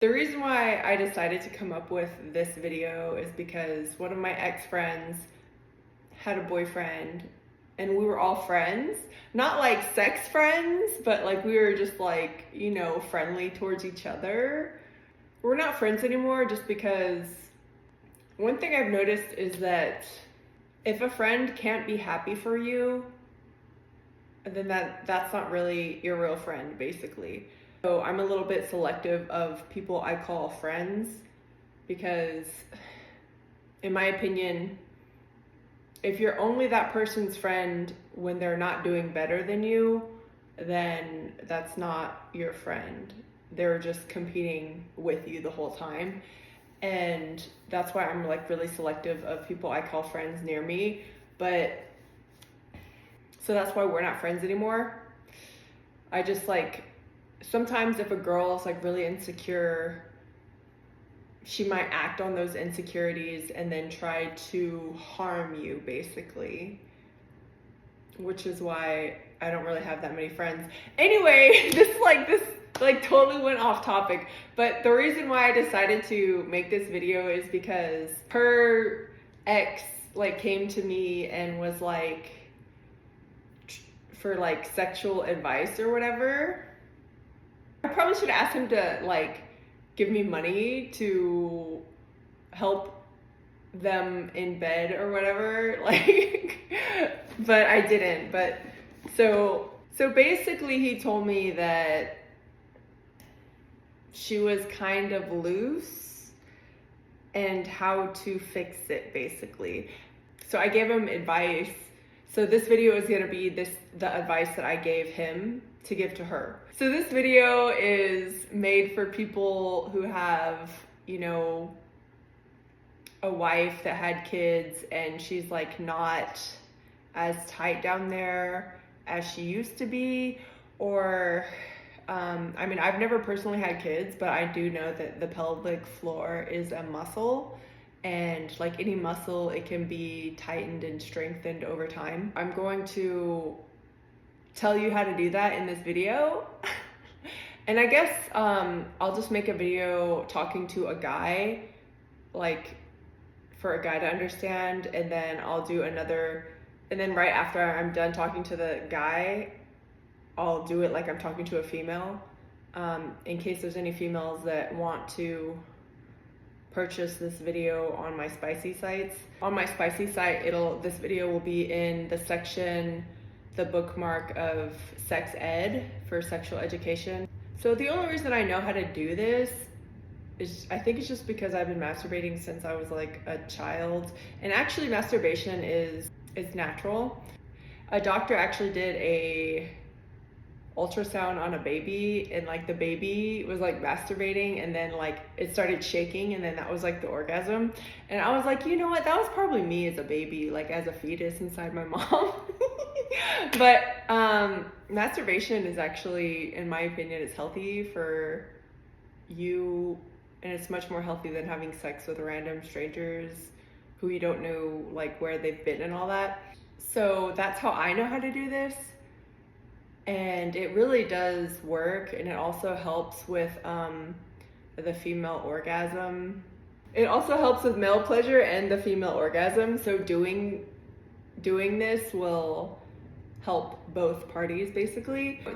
The reason why I decided to come up with this video is because one of my ex-friends had a boyfriend and we were all friends. Not like sex friends, but like we were just like, you know, friendly towards each other. We're not friends anymore just because one thing I've noticed is that if a friend can't be happy for you, then that's not really your real friend, basically. So I'm a little bit selective of people I call friends because, in my opinion, if you're only that person's friend when they're not doing better than you, then that's not your friend. They're just competing with you the whole time. And that's why I'm like really selective of people I call friends near me. But so that's why we're not friends anymore. I just like, sometimes if a girl is like really insecure, she might act on those insecurities and then try to harm you, basically. Which is why I don't really have that many friends. Anyway, this totally went off topic. But the reason why I decided to make this video is because her ex like came to me and was like, for like sexual advice or whatever. I probably should ask him to like give me money to help them in bed or whatever, like, but I didn't. But so basically he told me that she was kind of loose and how to fix it, basically. So I gave him advice. So this video is gonna be the advice that I gave him to give to her. So this video is made for people who have, you know, a wife that had kids and she's like not as tight down there as she used to be, or I mean, I've never personally had kids, but I do know that the pelvic floor is a muscle. And like any muscle, it can be tightened and strengthened over time. I'm going to tell you how to do that in this video. And I guess I'll just make a video talking to a guy, like for a guy to understand, and then I'll do another, and then right after I'm done talking to the guy, I'll do it like I'm talking to a female, in case there's any females that want to purchase this video on my Spicy sites. On my Spicy site, this video will be in the section, the bookmark of sex ed for sexual education. So the only reason I know how to do this is, I think it's just because I've been masturbating since I was like a child. And actually masturbation is natural. A doctor actually did a ultrasound on a baby, and like the baby was like masturbating and then like it started shaking, and then that was like the orgasm. And I was like, you know what, that was probably me as a baby, like as a fetus inside my mom. But masturbation is actually, in my opinion, is healthy for you, and it's much more healthy than having sex with random strangers who you don't know like where they've been and all that. So that's how I know how to do this. And it really does work, and it also helps with the female orgasm. It also helps with male pleasure and the female orgasm. So doing this will help both parties, basically.